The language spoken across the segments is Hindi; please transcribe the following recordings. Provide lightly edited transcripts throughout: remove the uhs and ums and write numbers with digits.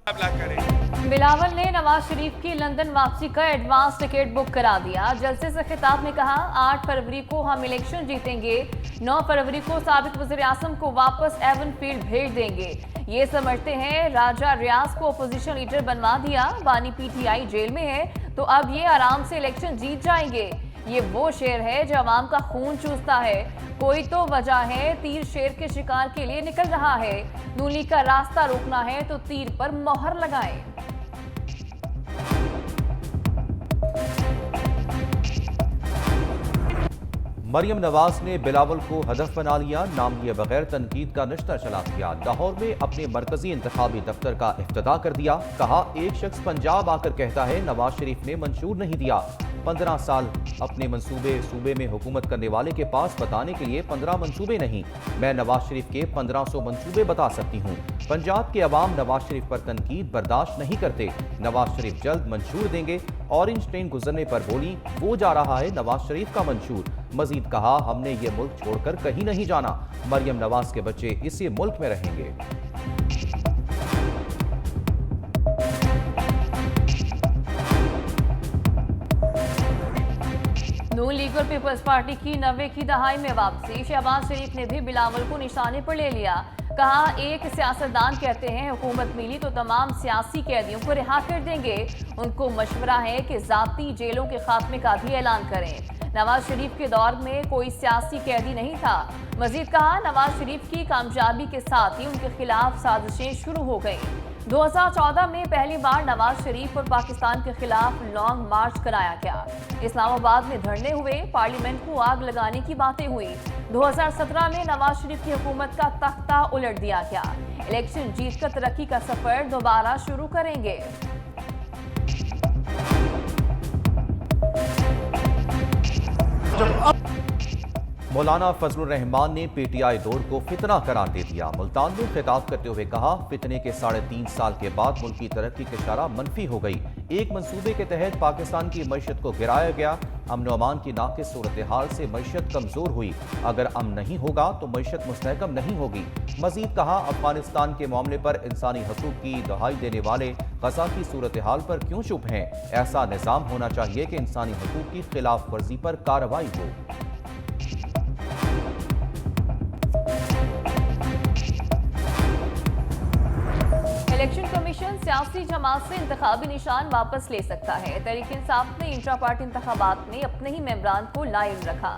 करें। बिलावल ने नवाज शरीफ की लंदन वापसी का एडवांस टिकट बुक करा दिया। जलसे से खिताब में कहा, 8 फरवरी को हम इलेक्शन जीतेंगे, 9 फरवरी को साबिक वज़ीर आज़म को वापस एवन फील्ड भेज देंगे। ये समझते हैं राजा रियाज को अपोजिशन लीडर बनवा दिया, बानी पीटीआई जेल में है तो अब ये आराम से इलेक्शन जीत जाएंगे। ये वो शेर है जो आवाम का खून चूसता है। कोई तो वजह है, तीर शेर के शिकार के लिए निकल रहा है। नून लीग का रास्ता रोकना है तो तीर पर मोहर लगाएं। मरियम नवाज ने बिलावल को हदफ बना लिया, नाम लिए बगैर तनकीद का नश्ता चला दिया। लाहौर में अपने मरकजी इंतखाबी दफ्तर का इफ्तिताह कर दिया। कहा, एक शख्स पंजाब आकर कहता है नवाज शरीफ ने मंशूर नहीं दिया। 15 साल अपने मंसूबे सूबे में हुकूमत करने वाले के पास बताने के लिए 15 मंसूबे नहीं, मैं नवाज शरीफ के 1500 मंसूबे बता सकती हूँ। पंजाब के अवाम नवाज शरीफ पर तनकीद बर्दाश्त नहीं करते। नवाज शरीफ जल्द मंशूर देंगे। ऑरेंज ट्रेन गुजरने पर बोली, वो जा रहा है नवाज शरीफ का मंशूर। मजीद कहा, हमने ये मुल्क छोड़कर कहीं नहीं जाना। मरियम नवाज के बच्चे इसी मुल्क में रहेंगे। नून लीग और पीपल्स पार्टी की 90 की दहाई में वापसी। शहबाज शरीफ ने भी बिलावल को निशाने पर ले लिया। कहा, एक सियासतदान कहते हैं हुकूमत मिली तो तमाम सियासी कैदियों को रिहा कर देंगे। उनको मशवरा है कि जाती जेलों के खात्मे का भी ऐलान करें। नवाज शरीफ के दौर में कोई सियासी कैदी नहीं था। मजीद कहा, नवाज शरीफ की कामयाबी के साथ ही उनके खिलाफ साजिशें शुरू हो गई। 2014 में पहली बार नवाज शरीफ और पाकिस्तान के खिलाफ लॉन्ग मार्च कराया गया। इस्लामाबाद में धरने हुए, पार्लियामेंट को आग लगाने की बातें हुई। 2017 में नवाज शरीफ की हुकूमत का तख्ता उलट दिया गया। इलेक्शन जीतकर तरक्की का सफर दोबारा शुरू करेंगे। मौलाना फजलुर रहमान ने पीटीआई दौर को फितना करार दे दिया। मुल्तान में खिताब करते हुए कहा, फितने के 3.5 साल के बाद मुल्क की तरक्की की शरह मनफी हो गई। एक मंसूबे के तहत पाकिस्तान की मईशत को गिराया गया। अमन अमान की नाकिस सूरत हाल से मईशत कमजोर हुई। अगर अमन नहीं होगा तो मईशत मुस्तहकम नहीं होगी। मजीद कहा, अफगानिस्तान के मामले पर इंसानी हकूक की दुहाई देने वाले गजा की सूरत हाल पर क्यों चुप हैं? ऐसा निज़ाम होना चाहिए कि इंसानी हकूक की खिलाफ वर्जी पर कार्रवाई हो। इलेक्शन कमीशन सियासी जमात से इंतखाबी निशान वापस ले सकता है। तहरीक इंसाफ ने इंट्रा पार्टी इंतखाबात में अपने ही मेंबरान को लाइव रखा।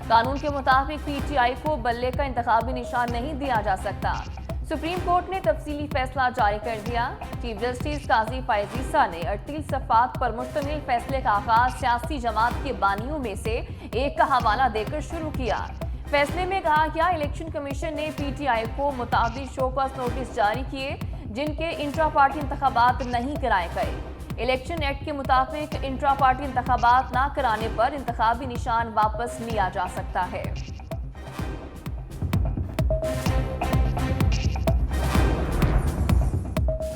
कानून के मुताबिक पीटीआई को बल्ले का इंतखाबी निशान नहीं दिया जा सकता। सुप्रीम कोर्ट ने तफसीली फैसला जारी कर दिया। चीफ जस्टिस काजी फायज ईसा ने 38 सफ़ात पर मुश्तमिल फैसले का आगाज सियासी जमात के बानियों में से एक का हवाला देकर शुरू किया। फैसले में कहा गया, इलेक्शन कमीशन ने पीटीआई को मुताबिक शोकॉज नोटिस जारी किए जिनके इंट्रा पार्टी इंतखाबात नहीं कराए गए। इलेक्शन एक्ट के मुताबिक इंट्रा पार्टी इंतखाबात ना कराने पर इंतखाबी निशान वापस लिया जा सकता है।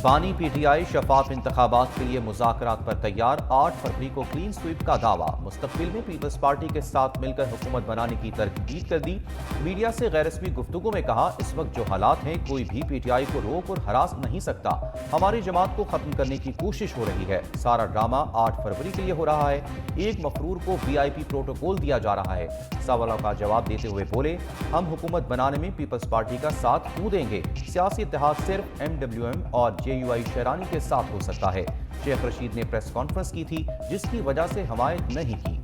बानी पीटीआई शफाफ इंतखाबात के लिए मुज़ाकरात पर तैयार। 8 फरवरी को क्लीन स्वीप का दावा। मुस्तकबिल में पीपल्स पार्टी के साथ मिलकर हुकूमत बनाने की तरकीब कर दी। मीडिया से गैर रस्मी गुफ्तगू में कहा, इस वक्त जो हालात हैं कोई भी पीटीआई को रोक और हरास नहीं सकता। हमारी जमात को खत्म करने की कोशिश हो रही है। सारा ड्रामा 8 फरवरी के लिए हो रहा है। एक मफरूर को VIP प्रोटोकॉल दिया जा रहा है। सवालों का जवाब देते हुए बोले, हम हुकूमत बनाने में पीपल्स पार्टी का साथ क्यों देंगे? सियासी इत्तेहाद सिर्फ MWM और JUI शेरानी के साथ हो सकता है। शेख रशीद ने प्रेस कॉन्फ्रेंस की थी जिसकी वजह से हमायत नहीं की।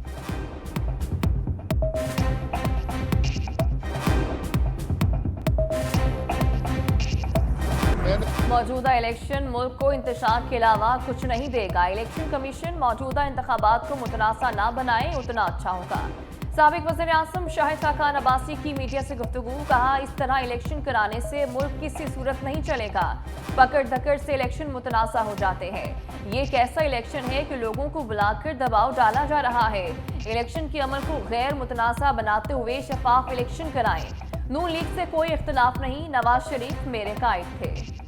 मौजूदा इलेक्शन मुल्क को इंतशार के अलावा कुछ नहीं देगा। इलेक्शन कमीशन मौजूदा इंतखाबात को मुतनासा ना बनाए उतना अच्छा होगा। साबिक वज़ीर आज़म शाहिद खाकान अब्बासी की मीडिया से गुफ्तगू। कहा, इस तरह इलेक्शन कराने से मुल्क किसी सूरत नहीं चलेगा। पकड़ धकड़ से इलेक्शन मुतनासा हो जाते हैं। ये कैसा इलेक्शन है कि लोगों को बुलाकर दबाव डाला जा रहा है। इलेक्शन के अमल को गैर मुतनासा बनाते हुए शफाफ इलेक्शन कराएं। नून लीग से कोई इख्तिलाफ नहीं, नवाज शरीफ मेरे कायद थे।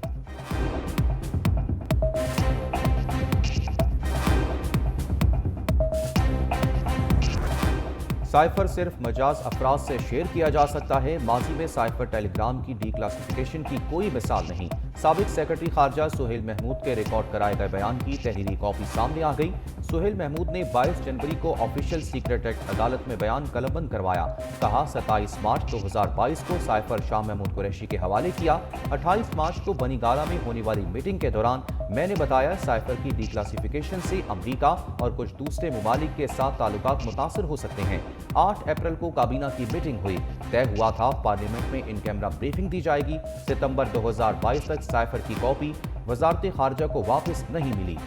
साइफर सिर्फ मजाज अफराज से शेयर किया जा सकता है। माजी में साइफर टेलीग्राम की डी क्लासिफिकेशन की कोई मिसाल नहीं। साबिक सेक्रेटरी खारजा सुहेल महमूद के रिकॉर्ड कराए गए बयान की तहरीरी कॉपी सामने आ गई। सुहेल महमूद ने 22 जनवरी को ऑफिशियल सीक्रेट एक्ट अदालत में बयान कलमबंद करवाया। कहा 27 मार्च 2022 को साइफर शाह महमूद कुरैशी के हवाले किया। 28 मार्च को बनीगाला में होने वाली मीटिंग के दौरान मैंने बताया साइफर की डिक्लासिफिकेशन से अमरीका और कुछ दूसरे मुमालिक के साथ ताल्लुकात मुतासर हो सकते हैं। 8 अप्रैल को काबीना की मीटिंग हुई। तय हुआ था पार्लियामेंट में इन कैमरा ब्रीफिंग दी जाएगी। सितंबर 2022 तक साइफर की कॉपी वजारत खारजा को वापस नहीं मिली।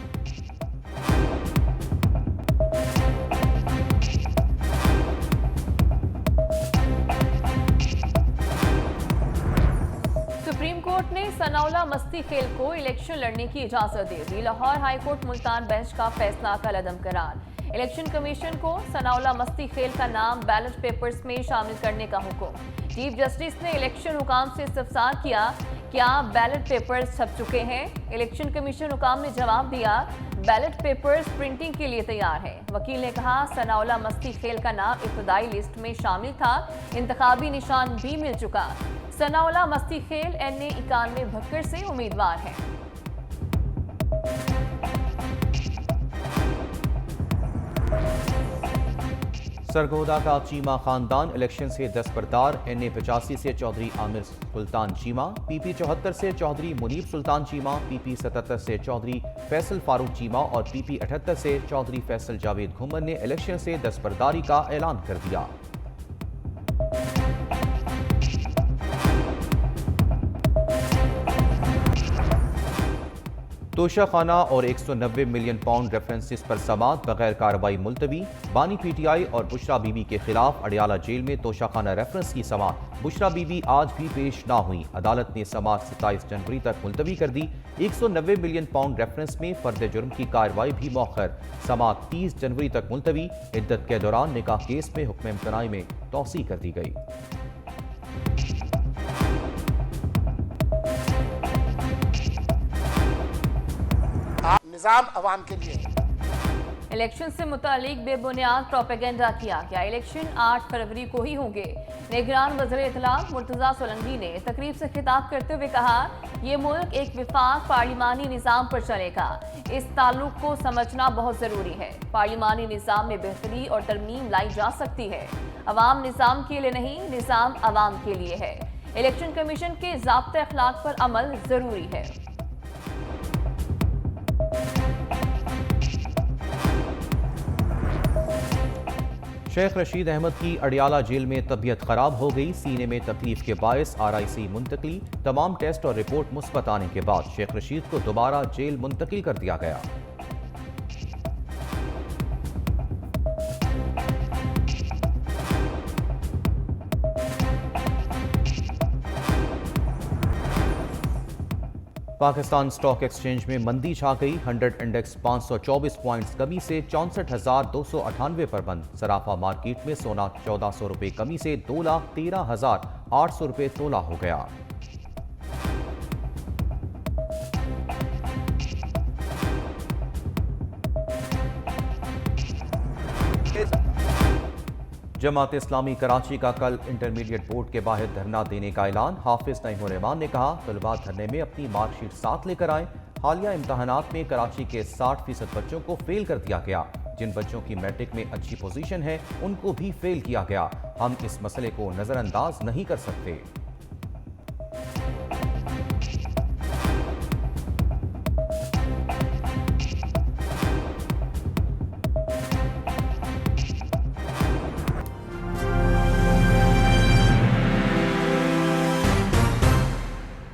सुप्रीम कोर्ट ने सनाउल्लाह मस्ती खेल को इलेक्शन लड़ने की इजाजत दे दी। लाहौर हाईकोर्ट मुल्तान बेंच का फैसला कलअदम करार। इलेक्शन कमीशन को सनाउल्लाह मस्ती खेल का नाम बैलेट पेपर्स में शामिल करने का हुक्म। चीफ जस्टिस ने इलेक्शन हुकाम से इस्तफसार किया, क्या बैलेट पेपर्स छप चुके हैं? इलेक्शन कमीशन हुकाम ने जवाब दिया, बैलेट पेपर्स प्रिंटिंग के लिए तैयार है। वकील ने कहा सनाउल्लाह मस्ती खेल का नाम इब्तदाई लिस्ट में शामिल था, इंतखाबी निशान भी मिल चुका। सनाउल्लाह मस्ती खेल NA 91 भक्कर से उम्मीदवार है। सरगोदा का चीमा खानदान इलेक्शन से दस्तबरदार। NA 85 से चौधरी आमिर सुल्तान चीमा, PP 74 से चौधरी मुनीब सुल्तान चीमा, PP 77 से चौधरी फैसल फारूक चीमा और PP 78 से चौधरी फैसल जावेद घुमर ने इलेक्शन से दस्तबरदारी का ऐलान कर दिया। तोशाखाना और 190 मिलियन पाउंड रेफरेंसेस पर समाअत बगैर कार्रवाई मुलतवी। बानी PTI और बुशरा बीबी के खिलाफ अडियाला जेल में तोशाखाना रेफरेंस की समाअत। बुशरा बीबी आज भी पेश ना हुई। अदालत ने समाअत 27 जनवरी तक मुलतवी कर दी। 190 मिलियन पाउंड रेफरेंस में फर्द जुर्म की कार्रवाई भी मौखर। समाअत 30 जनवरी तक मुलतवी। इद्दत के दौरान निकाह केस में हुक्म इम्तनाई में तौसी कर दी गई। निजाम अवाम के लिए। इलेक्शन से मुतालिक बेबुनियाद प्रोपेगेंडा किया गया। इलेक्शन 8 फरवरी को ही होंगे। निगरान वज़ीर इत्तलात मुर्तज़ा सोलंकी ने तकरीब से खिताब करते हुए कहा, ये मुल्क एक विफाक पार्लिमानी निज़ाम पर चलेगा। इस ताल्लुक को समझना बहुत ज़रूरी है। पार्लिमानी निज़ाम में बेहतरी और तरमीम लाई जा सकती है। अवाम निज़ाम के लिए नहीं, निज़ाम अवाम के लिए है। इलेक्शन कमीशन के ज़ाब्ते अखलाक पर अमल ज़रूरी है। शेख रशीद अहमद की अडियाला जेल में तबीयत खराब हो गई। सीने में तकलीफ के बायस RIC मुंतकली। तमाम टेस्ट और रिपोर्ट मुस्बत आने के बाद शेख रशीद को दोबारा जेल मुंतकिल कर दिया गया। पाकिस्तान स्टॉक एक्सचेंज में मंदी छा गई। 100 इंडेक्स 524 पॉइंट्स कमी से 64,298 पर बंद। सराफा मार्केट में सोना 1400 रुपये कमी से 2,13,800 रुपये तोला हो गया। जमात इस्लामी कराची का कल इंटरमीडिएट बोर्ड के बाहर धरना देने का ऐलान। हाफिज नईमुर रहमान ने कहा, तलबा धरने में अपनी मार्कशीट साथ लेकर आएं। हालिया इम्तहानात में कराची के 60% बच्चों को फेल कर दिया गया। जिन बच्चों की मैट्रिक में अच्छी पोजीशन है उनको भी फेल किया गया। हम इस मसले को नजरअंदाज नहीं कर सकते।